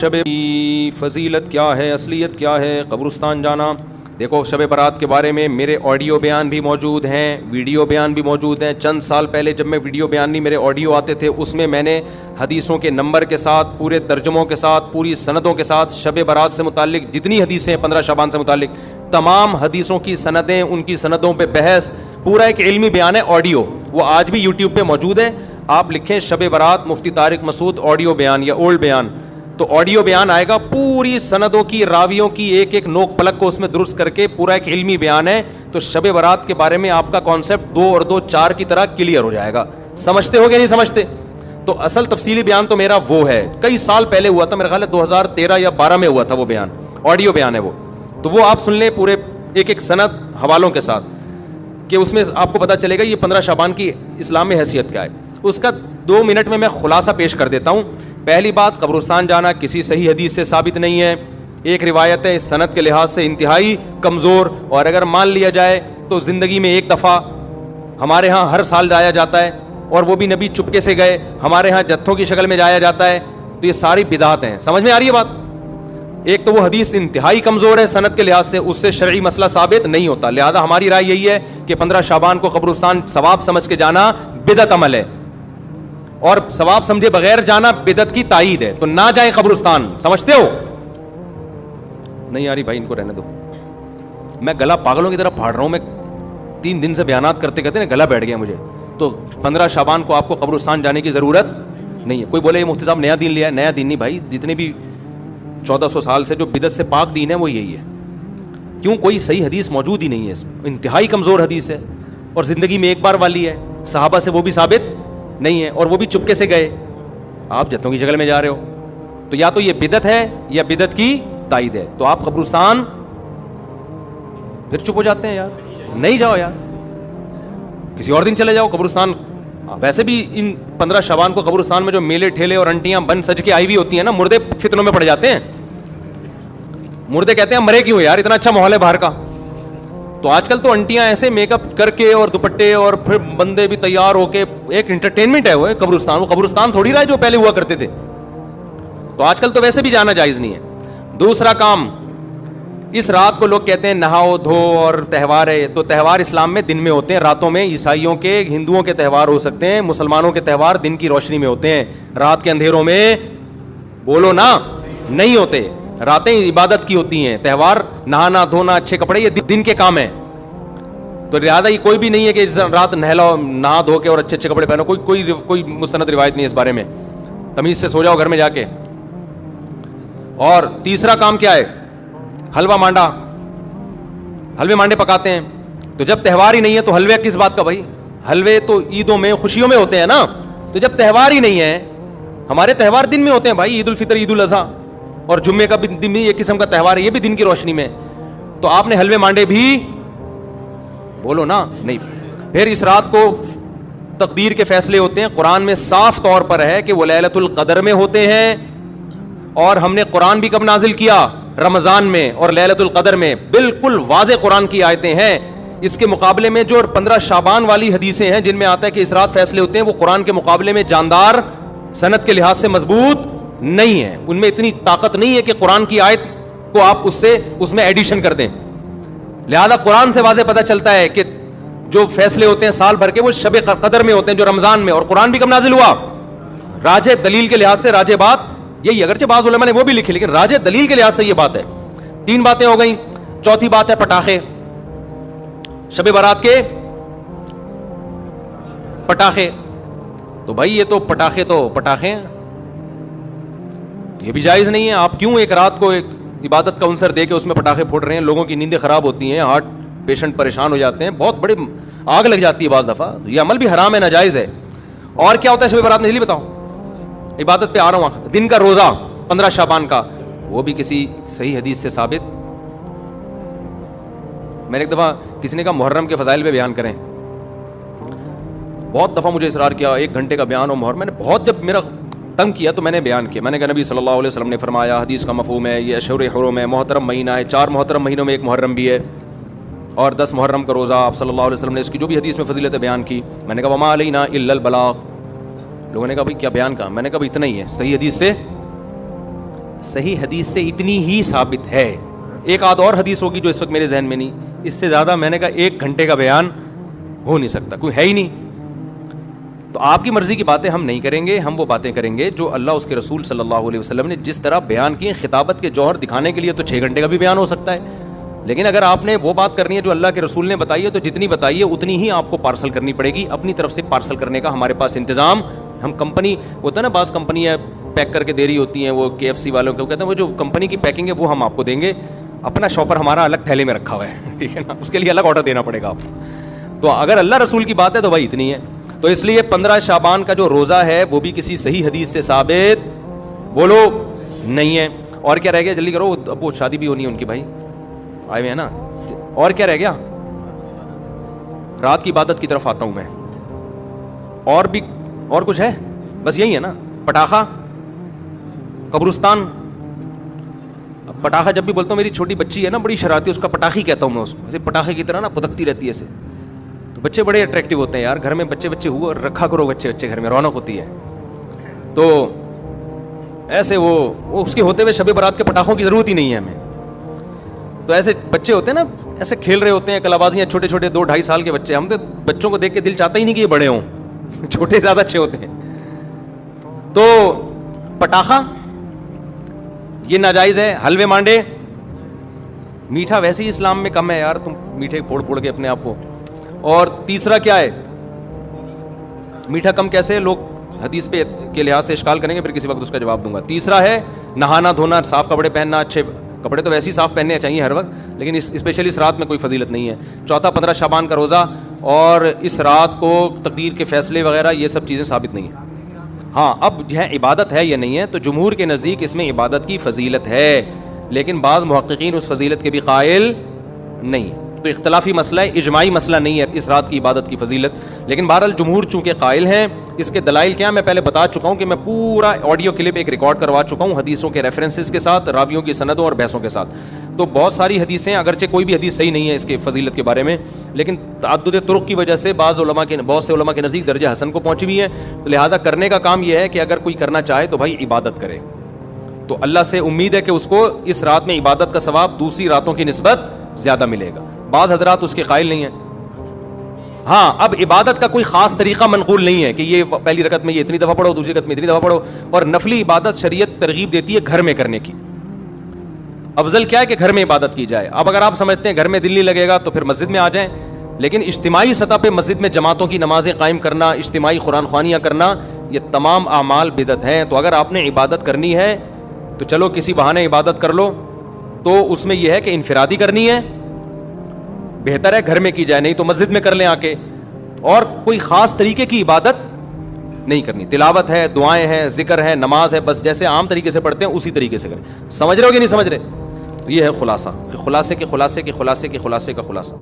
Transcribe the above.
شب کی فضیلت کیا ہے، اصلیت کیا ہے، قبرستان جانا. دیکھو شب برات کے بارے میں میرے آڈیو بیان بھی موجود ہیں، ویڈیو بیان بھی موجود ہیں. چند سال پہلے جب میں ویڈیو بیان نہیں، میرے آڈیو آتے تھے، اس میں میں نے حدیثوں کے نمبر کے ساتھ، پورے ترجموں کے ساتھ، پوری سندوں کے ساتھ شب برات سے متعلق جتنی حدیثیں ہیں 15 شعبان سے متعلق تمام حدیثوں کی سندیں، ان کی سندوں پہ بحث، پورا ایک علمی بیان ہے آڈیو. وہ آج بھی یوٹیوب پہ موجود ہے. آپ لکھیں شب برات مفتی طارق مسعود آڈیو بیان یا اولڈ بیان، تو آڈیو بیان آئے گا. پوری سندوں کی، راویوں کی ایک ایک نوک پلک کو اس میں درست کر کے پورا ایک علمی بیان ہے. تو شب برات کے بارے میں آپ کا کانسیپٹ 2 اور 2 4 کی طرح کلیئر ہو جائے گا. سمجھتے ہو گیا نہیں سمجھتے؟ تو اصل تفصیلی بیان تو میرا وہ ہے، کئی سال پہلے ہوا تھا، میرا خیال ہے 2013 یا 12 میں ہوا تھا وہ بیان. آڈیو بیان ہے وہ، تو وہ آپ سن لیں پورے ایک ایک سند حوالوں کے ساتھ، کہ اس میں آپ کو پتہ چلے گا یہ 15 شعبان کی اسلام میں حیثیت کیا ہے. اس کا 2 منٹ میں خلاصہ پیش کر دیتا ہوں. پہلی بات، قبرستان جانا کسی صحیح حدیث سے ثابت نہیں ہے. ایک روایت ہے، سند کے لحاظ سے انتہائی کمزور، اور اگر مان لیا جائے تو زندگی میں ایک دفعہ. ہمارے ہاں ہر سال جایا جاتا ہے، اور وہ بھی نبی چپکے سے گئے. ہمارے ہاں جتھوں کی شکل میں جایا جاتا ہے. تو یہ ساری بدعات ہیں. سمجھ میں آ رہی ہے بات؟ ایک تو وہ حدیث انتہائی کمزور ہے سند کے لحاظ سے، اس سے شرعی مسئلہ ثابت نہیں ہوتا. لہذا ہماری رائے یہی ہے کہ 15 شعبان کو قبرستان ثواب سمجھ کے جانا بدعت عمل ہے، اور ثواب سمجھے بغیر جانا بدعت کی تائید ہے. تو نہ جائیں قبرستان. سمجھتے ہو؟ نہیں آ رہی بھائی، ان کو رہنے دو. میں گلا پاگلوں کی طرح پھاڑ رہا ہوں. میں 3 دن سے بیانات کرتے کرتے نا گلا بیٹھ گیا مجھے. تو 15 شعبان کو آپ کو قبرستان جانے کی ضرورت نہیں ہے. کوئی بولے یہ مفتی صاحب نیا دین لیا ہے. نیا دین نہیں بھائی، جتنے بھی 1400 سال سے جو بدعت سے پاک دین ہے وہ یہی ہے. کیوں؟ کوئی صحیح حدیث موجود ہی نہیں ہے. انتہائی کمزور حدیث ہے، اور زندگی میں ایک بار والی ہے. صحابہ سے وہ بھی ثابت نہیں ہے، اور وہ بھی چپکے سے گئے. آپ جتوں کی شکل میں جا رہے ہو. تو یا تو یہ بدعت ہے یا بدعت کی تائید ہے. تو آپ قبرستان پھر چپ ہو جاتے ہیں. یار نہیں جاؤ، یار کسی اور دن چلے جاؤ قبرستان. ویسے بھی ان 15 شعبان کو قبرستان میں جو میلے ٹھیلے اور انٹیاں بن سج کے آئی ہوئی ہوتی ہیں نا، مردے فتنوں میں پڑ جاتے ہیں. مردے کہتے ہیں مرے کیوں یار، اتنا اچھا ماحول ہے باہر کا. تو آج کل تو انٹیاں ایسے میک اپ کر کے اور دوپٹے، اور پھر بندے بھی تیار ہو کے، ایک انٹرٹینمنٹ ہے وہ قبرستان. وہ قبرستان تھوڑی رہا ہے جو پہلے ہوا کرتے تھے. تو آج کل تو ویسے بھی جانا جائز نہیں ہے. دوسرا کام، اس رات کو لوگ کہتے ہیں نہاؤ دھو اور تہوار ہے. تو تہوار اسلام میں دن میں ہوتے ہیں، راتوں میں. عیسائیوں کے، ہندوؤں کے تہوار ہو سکتے ہیں، مسلمانوں کے تہوار دن کی روشنی میں ہوتے ہیں. رات کے اندھیروں میں بولو نا نہیں ہوتے. راتیں عبادت کی ہوتی ہیں. تہوار نہانا دھونا، اچھے کپڑے، یہ دن کے کام ہیں. تو لہٰذا یہ کوئی بھی نہیں ہے کہ رات نہا دھو کے اور اچھے اچھے کپڑے پہنو. کوئی مستند روایت نہیں ہے اس بارے میں. تمیز سے سو جاؤ گھر میں جا کے. اور تیسرا کام کیا ہے؟ حلوہ مانڈا. حلوے مانڈے پکاتے ہیں. تو جب تہوار ہی نہیں ہے تو حلوے کس بات کا بھائی؟ حلوے تو عیدوں میں، خوشیوں میں ہوتے ہیں نا. تو جب تہوار ہی نہیں ہے، ہمارے تہوار دن میں ہوتے ہیں بھائی. عید الفطر، عید الاضحیٰ اور جمعے کا بھی دن میں ایک قسم کا تہوار ہے، یہ بھی دن کی روشنی میں. تو آپ نے حلوے مانڈے بھی بولو نا نہیں. پھر اس رات کو تقدیر کے فیصلے ہوتے ہیں. قرآن میں صاف طور پر ہے کہ وہ لیلۃ القدر میں ہوتے ہیں. اور ہم نے قرآن بھی کب نازل کیا؟ رمضان میں اور لیلۃ القدر میں. بالکل واضح قرآن کی آیتیں ہیں. اس کے مقابلے میں جو 15 شعبان والی حدیثیں ہیں جن میں آتا ہے کہ اس رات فیصلے ہوتے ہیں، وہ قرآن کے مقابلے میں جاندار، سند کے لحاظ سے مضبوط نہیں ہے. ان میں اتنی طاقت نہیں ہے کہ قرآن کی آیت کو آپ اس میں ایڈیشن کر دیں. لہذا قرآن سے واضح پتہ چلتا ہے کہ جو فیصلے ہوتے ہیں سال بھر کے، وہ شب قدر میں ہوتے ہیں، جو رمضان میں. اور قرآن بھی کب نازل ہوا؟ راجح دلیل کے لحاظ سے راجح بات یہی، اگرچہ بعض علماء نے وہ بھی لکھی، لیکن راجح دلیل کے لحاظ سے یہ بات ہے. 3 باتیں ہو گئیں. چوتھی بات ہے پٹاخے. شب برات کے پٹاخے. تو بھائی یہ تو پٹاخے یہ بھی جائز نہیں ہے. آپ کیوں ایک رات کو ایک عبادت کا عنصر دے کے اس میں پٹاخے پھوڑ رہے ہیں؟ لوگوں کی نیندیں خراب ہوتی ہیں، ہارٹ پیشنٹ پریشان ہو جاتے ہیں، بہت بڑے آگ لگ جاتی ہے بعض دفعہ. یہ عمل بھی حرام ہے، ناجائز ہے. اور کیا ہوتا ہے شب برات میں؟ جلدی بتاؤ. عبادت پہ آ رہا ہوں. دن کا روزہ 15 شعبان کا، وہ بھی کسی صحیح حدیث سے ثابت. میں نے ایک دفعہ کسی نے کہا محرم کے فضائل پہ بیان کریں. بہت دفعہ مجھے اصرار کیا 1 گھنٹے کا بیان ہو محرم. میں نے بہت جب میرا تنگ کیا تو میں نے بیان کیا. میں نے کہا نبی صلی اللہ علیہ وسلم نے فرمایا، حدیث کا مفہوم ہے یہ اشہر حرم ہے، محترم مہینہ ہے. 4 محترم مہینوں میں ایک محرم بھی ہے، اور 10 محرم کا روزہ. آپ صلی اللہ علیہ وسلم نے اس کی جو بھی حدیث میں فضیلت بیان کی. میں نے کہا وما علینا الا البلاغ. لوگوں نے کہا بھائی کیا بیان کہا؟ میں نے کہا اتنا ہی ہے صحیح حدیث سے. صحیح حدیث سے اتنی ہی ثابت ہے. ایک آدھ اور حدیث ہوگی جو اس وقت میرے ذہن میں نہیں, اس سے زیادہ میں نے کہا 1 گھنٹے کا بیان ہو نہیں سکتا, کوئی ہے ہی نہیں. تو آپ کی مرضی کی باتیں ہم نہیں کریں گے, ہم وہ باتیں کریں گے جو اللہ اس کے رسول صلی اللہ علیہ وسلم نے جس طرح بیان کی. خطابت کے جوہر دکھانے کے لیے تو 6 گھنٹے کا بھی بیان ہو سکتا ہے, لیکن اگر آپ نے وہ بات کرنی ہے جو اللہ کے رسول نے بتائی ہے تو جتنی بتائی ہے اتنی ہی آپ کو پارسل کرنی پڑے گی. اپنی طرف سے پارسل کرنے کا ہمارے پاس انتظام, ہم کمپنی ہوتا ہے نا, بعض کمپنیاں پیک کر کے دے رہی ہوتی ہیں, وہ KFC والوں کو کہتے ہیں وہ جو کمپنی کی پیکنگ ہے وہ ہم آپ کو دیں گے, اپنا شاپر ہمارا الگ تھیلے میں رکھا ہوا ہے, ٹھیک ہے نا, اس کے لیے الگ آرڈر دینا پڑے گا آپ کو. تو اگر اللہ رسول کی بات ہے تو بھائی اتنی ہے. تو اس لیے 15 شعبان کا جو روزہ ہے وہ بھی کسی صحیح حدیث سے ثابت بولو نہیں ہے. اور کیا رہ گیا, جلدی کرو, اب وہ شادی بھی ہونی ہے ان کی, بھائی آئے ہوئے ہیں نا. اور کیا رہ گیا, رات کی عبادت کی طرف آتا ہوں میں. اور بھی اور کچھ ہے, بس یہی ہے نا. پٹاخہ, قبرستان. پٹاخہ جب بھی بولتا ہوں, میری چھوٹی بچی ہے نا بڑی شرارتی, اس کا پٹاخی کہتا ہوں میں اس کو, ایسے پٹاخے کی طرح نا پھدکتی رہتی ہے ایسے. تو بچے بڑے اٹریکٹیو ہوتے ہیں یار, گھر میں بچے ہوا رکھا کرو, بچے گھر میں رونق ہوتی ہے. تو ایسے وہ اس کے ہوتے ہوئے شب برات کے پٹاخوں کی ضرورت ہی نہیں ہے ہمیں. تو ایسے بچے ہوتے ہیں نا, ایسے کھیل رہے ہوتے ہیں کلابازیاں, چھوٹے 2-2.5 سال کے بچے. ہم تو بچوں کو دیکھ کے دل چاہتا ہی نہیں کہ یہ بڑے ہوں, چھوٹے زیادہ اچھے ہوتے ہیں. تو پٹاخہ یہ ناجائز ہے. حلوے مانڈے, میٹھا ویسے ہی اسلام میں کم ہے یار, تم میٹھے پھوڑ کے اپنے آپ کو. اور تیسرا کیا ہے, میٹھا کم کیسے, لوگ حدیث پہ کے لحاظ سے اشکال کریں گے, پھر کسی وقت اس کا جواب دوں گا. تیسرا ہے نہانا دھونا, صاف کپڑے پہننا. اچھے کپڑے تو ویسے ہی صاف پہننے چاہیے ہر وقت, لیکن اسپیشلی اس رات میں کوئی فضیلت نہیں ہے. چوتھا 15 شعبان کا روزہ, اور اس رات کو تقدیر کے فیصلے وغیرہ یہ سب چیزیں ثابت نہیں ہیں. ہاں اب جو ہے عبادت ہے یا نہیں ہے, تو جمہور کے نزدیک اس میں عبادت کی فضیلت ہے, لیکن بعض محققین اس فضیلت کے بھی قائل نہیں. تو اختلافی مسئلہ ہے, اجماعی مسئلہ نہیں ہے اس رات کی عبادت کی فضیلت. لیکن بہرحال جمہور چونکہ قائل ہیں. اس کے دلائل کیا, میں پہلے بتا چکا ہوں کہ میں پورا آڈیو کلپ ایک ریکارڈ کروا چکا ہوں حدیثوں کے ریفرنسز کے ساتھ, راویوں کی سندوں اور بحثوں کے ساتھ. تو بہت ساری حدیثیں, اگرچہ کوئی بھی حدیث صحیح نہیں ہے اس کے فضیلت کے بارے میں, لیکن تعدد طرق کی وجہ سے بہت سے علماء کے نزدیک درجہ حسن کو پہنچی ہوئی ہے. تو لہذا کرنے کا کام یہ ہے کہ اگر کوئی کرنا چاہے تو بھائی عبادت کرے, تو اللہ سے امید ہے کہ اس کو اس رات میں عبادت کا ثواب دوسری راتوں کی نسبت زیادہ ملے گا. بعض حضرات اس کے قائل نہیں ہیں. ہاں اب عبادت کا کوئی خاص طریقہ منقول نہیں ہے کہ یہ پہلی رکعت میں یہ اتنی دفعہ پڑھو, دوسری رکعت میں اتنی دفعہ پڑھو. اور نفلی عبادت شریعت ترغیب دیتی ہے گھر میں کرنے کی. افضل کیا ہے کہ گھر میں عبادت کی جائے. اب اگر آپ سمجھتے ہیں گھر میں دل نہیں لگے گا تو پھر مسجد میں آ جائیں, لیکن اجتماعی سطح پہ مسجد میں جماعتوں کی نمازیں قائم کرنا, اجتماعی قرآن خوانیاں کرنا, یہ تمام اعمال بدعت ہیں. تو اگر آپ نے عبادت کرنی ہے تو چلو کسی بہانے عبادت کر لو, تو اس میں یہ ہے کہ انفرادی کرنی ہے, بہتر ہے گھر میں کی جائے, نہیں تو مسجد میں کر لیں آ کے. اور کوئی خاص طریقے کی عبادت نہیں کرنی. تلاوت ہے, دعائیں ہیں, ذکر ہے, نماز ہے, بس جیسے عام طریقے سے پڑھتے ہیں اسی طریقے سے کریں. سمجھ رہے ہو کہ نہیں سمجھ رہے؟ تو یہ ہے خلاصہ, خلاصے کے خلاصے کے خلاصے کے خلاصے کا خلاصہ.